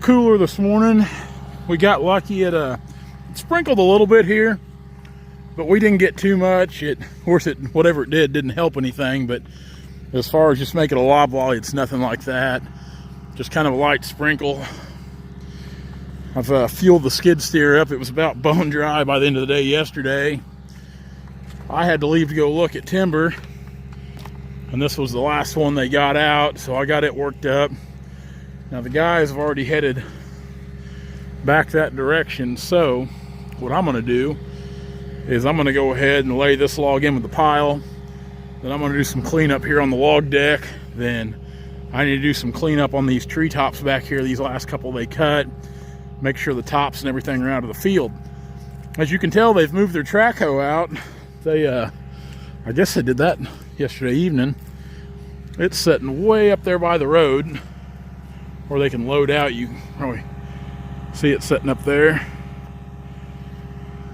cooler this morning. We got lucky. It sprinkled a little bit here, but we didn't get too much. Of course, whatever it didn't help anything. But as far as just making a loblolly, it's nothing like that. Just kind of a light sprinkle. I've fueled the skid steer up. It was about bone dry by the end of the day yesterday. I had to leave to go look at timber, and this was the last one they got out, so I got it worked up. Now the guys have already headed back that direction, so what I'm going to do is I'm going to go ahead and lay this log in with the pile. Then I'm going to do some cleanup here on the log deck. Then I need to do some cleanup on these treetops back here, these last couple they cut. Make sure the tops and everything are out of the field. As you can tell, they've moved their track hoe out. I guess they did that yesterday evening. It's sitting way up there by the road where they can load out. You can probably see it sitting up there.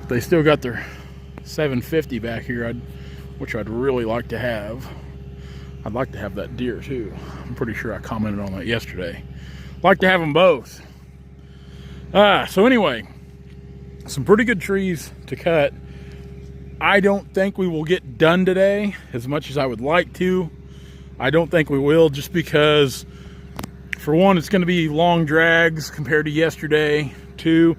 They still got their 750 back here, which I'd really like to have. I'd like to have that deer too. I'm pretty sure I commented on that yesterday. Like to have them both. So anyway, some pretty good trees to cut. I don't think we will get done today as much as I would like to. I don't think we will, just because, for one, it's going to be long drags compared to yesterday. Two,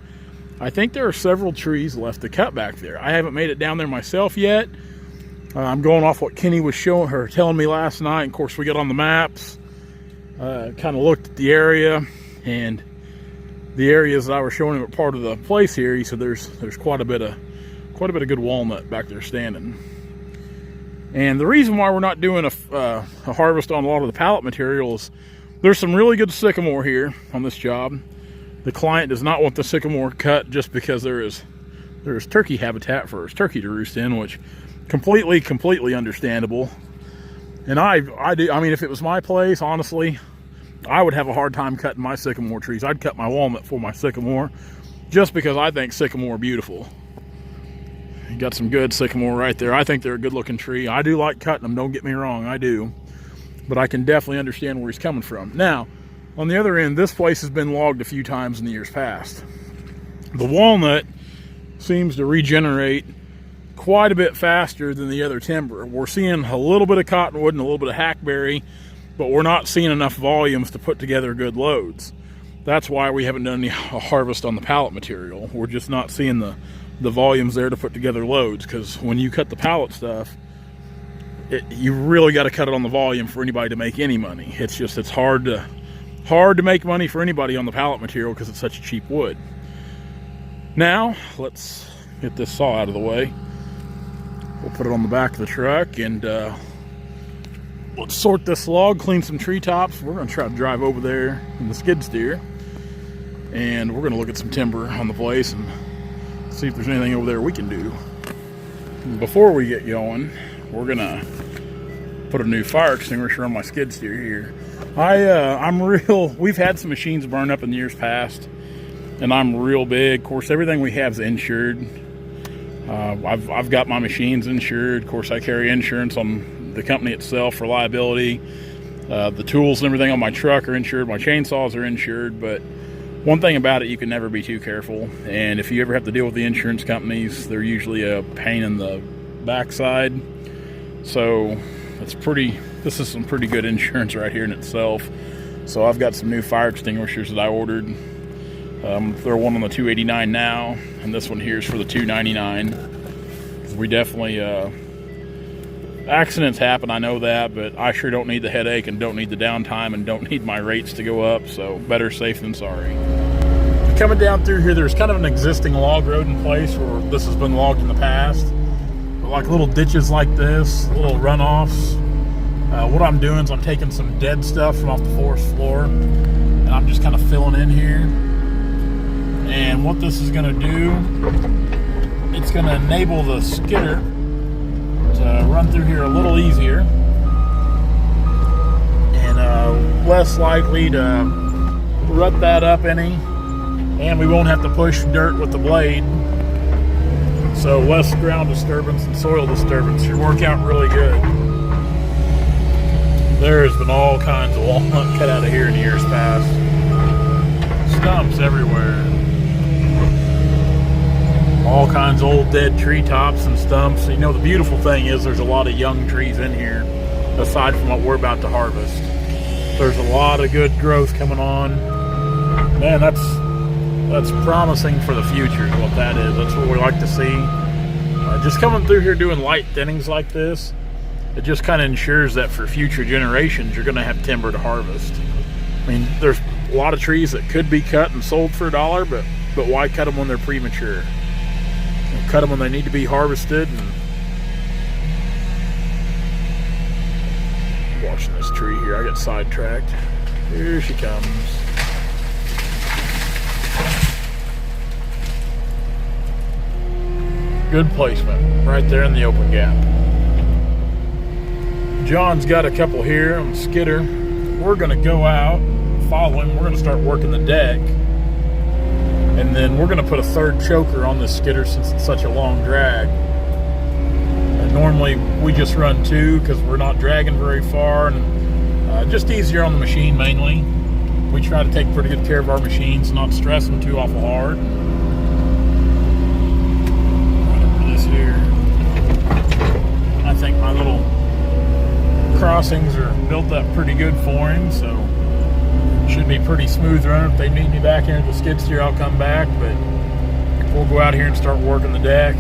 I think there are several trees left to cut back there. I haven't made it down there myself yet. I'm going off what Kenny was telling me last night. Of course, we got on the maps, kind of looked at the area, and the areas that I was showing him are part of the place here. He said there's quite a bit of good walnut back there standing. And the reason why we're not doing a harvest on a lot of the pallet material is there's some really good sycamore here on this job. The client does not want the sycamore cut just because there is turkey habitat for his turkey to roost in, which completely understandable. And I mean, if it was my place, honestly, I would have a hard time cutting my sycamore trees. I'd cut my walnut for my sycamore, just because I think sycamore beautiful. You got some good sycamore right there. I think they're a good looking tree. I do like cutting them, don't get me wrong, I do. But I can definitely understand where he's coming from. Now, on the other end, this place has been logged a few times in the years past. The walnut seems to regenerate quite a bit faster than the other timber. We're seeing a little bit of cottonwood and a little bit of hackberry, but we're not seeing enough volumes to put together good loads. That's why we haven't done any harvest on the pallet material. We're just not seeing the volumes there to put together loads, because when you cut the pallet stuff, you really got to cut it on the volume for anybody to make any money. It's hard to make money for anybody on the pallet material because it's such a cheap wood. Now let's get this saw out of the way. We'll put it on the back of the truck, and let's sort this log, clean some treetops. We're going to try to drive over there in the skid steer, and we're going to look at some timber on the place and see if there's anything over there we can do. Before we get going, we're going to put a new fire extinguisher on my skid steer here. We've had some machines burn up in the years past, and I'm real big. Of course, everything we have is insured. I've got my machines insured. Of course, I carry insurance on the company itself for liability. The tools and everything on my truck are insured. My chainsaws are insured. But one thing about it, you can never be too careful. And if you ever have to deal with the insurance companies, they're usually a pain in the backside. So this is some pretty good insurance right here in itself. So I've got some new fire extinguishers that I ordered. Throw one on the $289 now, and this one here is for the $299. We definitely accidents happen, I know that, but I sure don't need the headache and don't need the downtime and don't need my rates to go up, so better safe than sorry. Coming down through here, there's kind of an existing log road in place where this has been logged in the past, but like little ditches like this, little runoffs. What I'm doing is I'm taking some dead stuff from off the forest floor, and I'm just kind of filling in here. And what this is going to do, it's going to enable the skidder to run through here a little easier and less likely to rut that up any, and we won't have to push dirt with the blade, so less ground disturbance and soil disturbance. Should work out really good. There's been all kinds of walnut cut out of here in years past. stumps everywhere. All kinds of old dead treetops and stumps. You know, the beautiful thing is there's a lot of young trees in here, aside from what we're about to harvest. There's a lot of good growth coming on. Man, that's promising for the future, is what that is. That's what we like to see. Just coming through here doing light thinnings like this, it just kind of ensures that for future generations, you're going to have timber to harvest. I mean, there's a lot of trees that could be cut and sold for $1, but why cut them when they're premature? Cut them when they need to be harvested. And watching this tree here, I get sidetracked. Here she comes. Good placement, right there in the open gap. John's got a couple here on the skidder. We're gonna go out, follow him. We're gonna start working the deck. And then we're gonna put a third choker on this skidder since it's such a long drag. And normally we just run 2 because we're not dragging very far, and just easier on the machine mainly. We try to take pretty good care of our machines, not stress them too awful hard. Here. I think my little crossings are built up pretty good for him, so should be pretty smooth running. If they need me back here at the skid steer, I'll come back, but we'll go out here and start working the deck.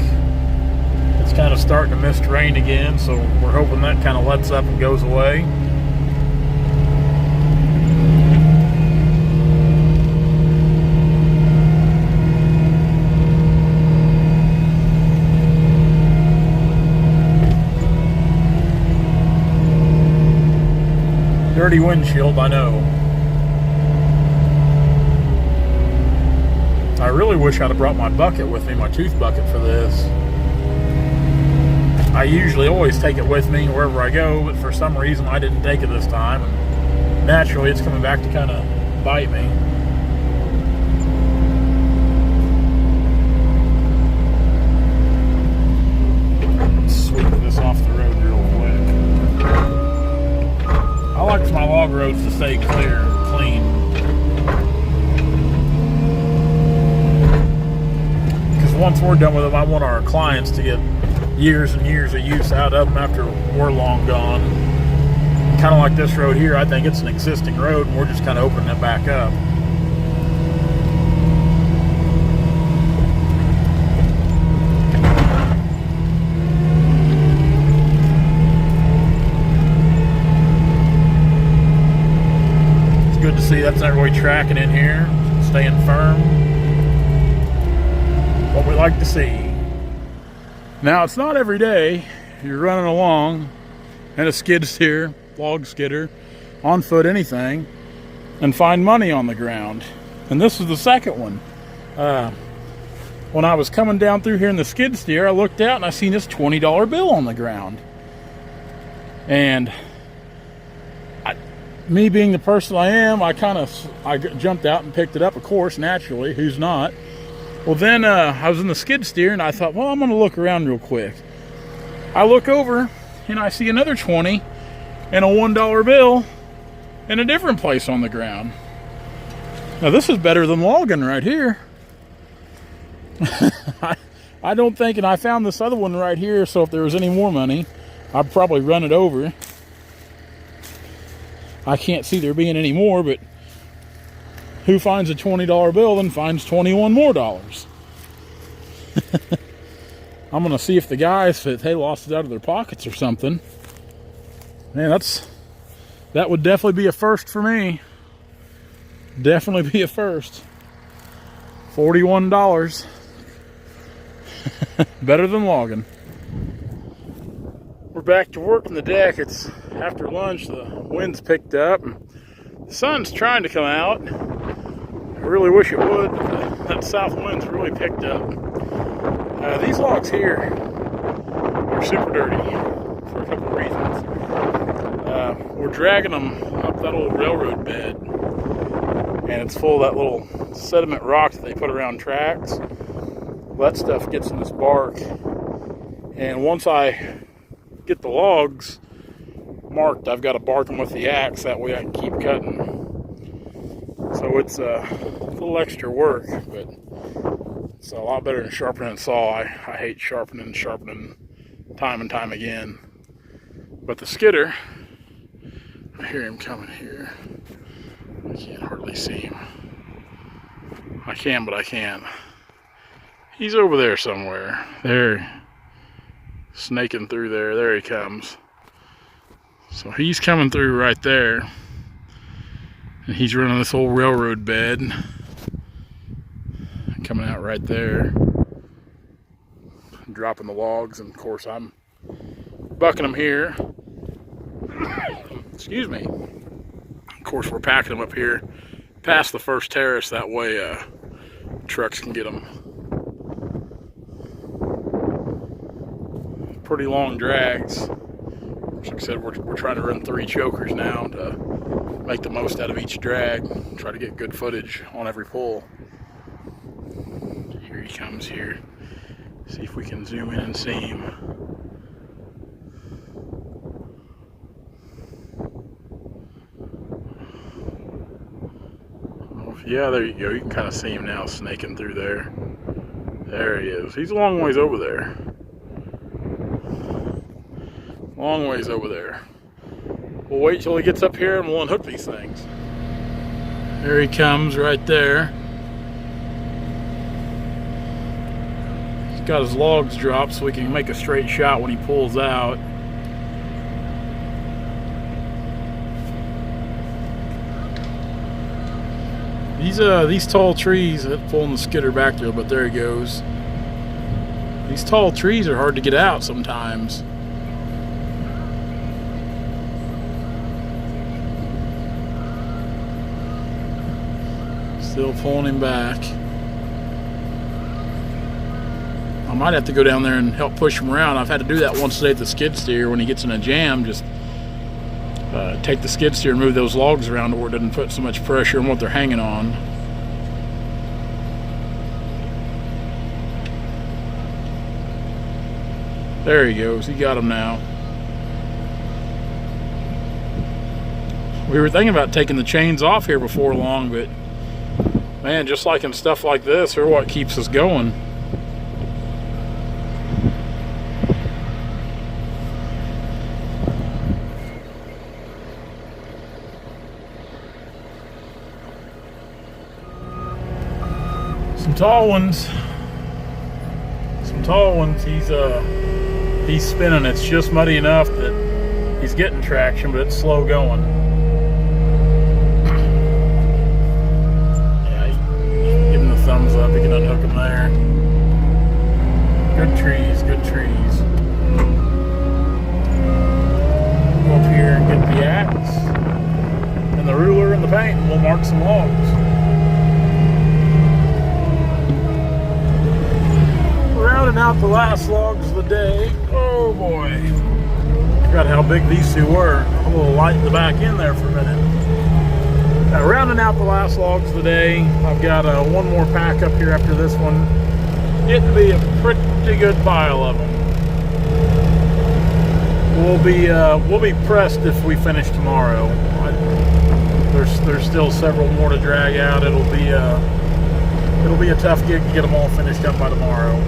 It's kind of starting to mist rain again, so we're hoping that kind of lets up and goes away. Dirty windshield, I know. I really wish I'd have brought my bucket with me, my tooth bucket for this. I usually always take it with me wherever I go, but for some reason I didn't take it this time. And naturally, it's coming back to kind of bite me. Sweep this off the road real quick. I like my log roads to stay clear and clean. Because once we're done with them, I want our clients to get years and years of use out of them after we're long gone. Kind of like this road here, I think it's an existing road and we're just kind of opening it back up. Good to see that's not really tracking in here, staying firm. What we like to see. Now, it's not every day you're running along in a skid steer, log skidder, on foot, anything, and find money on the ground. And this is the second one. When I was coming down through here in the skid steer, I looked out and I seen this $20 bill on the ground. And me being the person I am, I jumped out and picked it up, of course, naturally. Who's not? Well, then I was in the skid steer and I thought, well, I'm going to look around real quick. I look over and I see another 20 and a $1 bill in a different place on the ground. Now, this is better than logging right here. I don't think, and I found this other one right here, so if there was any more money, I'd probably run it over. I can't see there being any more, but who finds a $20 bill then finds 21 more dollars? I'm going to see if the guys, if they lost it out of their pockets or something. Man, that would definitely be a first for me. Definitely be a first. $41. Better than logging. We're back to working the deck. It's after lunch. The wind's picked up. The sun's trying to come out. I really wish it would, but that south wind's really picked up. These logs here are super dirty for a couple of reasons. We're dragging them up that old railroad bed, and it's full of that little sediment rock that they put around tracks. That stuff gets in this bark, and once I get the logs marked, I've got to bark them with the axe, that way I can keep cutting. So So it's a little extra work, but it's a lot better than sharpening a saw. I hate sharpening time and time again. But the skidder, I hear him coming here. I can't hardly see him. I can, but I can't. He's over there somewhere. There, snaking through there. There he comes. So he's coming through right there. And he's running this old railroad bed. Coming out right there. Dropping the logs, and of course I'm bucking them here. Excuse me. Of course we're packing them up here past the first terrace, that way trucks can get them. Pretty long drags. Like I said, we're trying to run 3 chokers now to make the most out of each drag. Try to get good footage on every pull. Here he comes here. See if we can zoom in and see him. Yeah, there you go. You can kind of see him now snaking through there. There he is. He's a long ways over there. Long ways over there. We'll wait till he gets up here and we'll unhook these things. There he comes right there. He's got his logs dropped so we can make a straight shot when he pulls out. These tall trees, that's pulling the skidder back there, but there he goes. These tall trees are hard to get out sometimes. Still pulling him back. I might have to go down there and help push him around. I've had to do that once today at the skid steer when he gets in a jam. Just take the skid steer and move those logs around where it doesn't put so much pressure on what they're hanging on. There he goes. He got him now. We were thinking about taking the chains off here before long, but man, just like in stuff like this, they're what keeps us going. Some tall ones. He's spinning. It's just muddy enough that he's getting traction, but it's slow going. Yeah, give him the thumbs up. You can unhook him there. Good trees, good trees. Go up here and get the axe and the ruler and the paint, and we'll mark some logs. Rounding out the last logs of the day. Oh boy. Forgot how big these two were. A little light in the back end there for a minute. Now, rounding out the last logs of the day, I've got one more pack up here after this one. Getting to be a pretty good pile of them. We'll be pressed if we finish tomorrow. There's still several more to drag out. It'll be a tough gig to get them all finished up by tomorrow.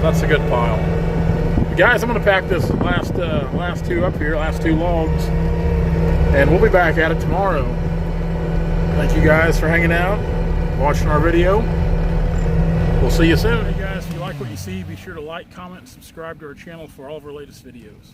That's a good pile. But guys, I'm going to pack this last two up here, last 2 logs, and we'll be back at it tomorrow. Thank you guys for hanging out, watching our video. We'll see you soon. Hey guys, if you like what you see, be sure to like, comment, and subscribe to our channel for all of our latest videos.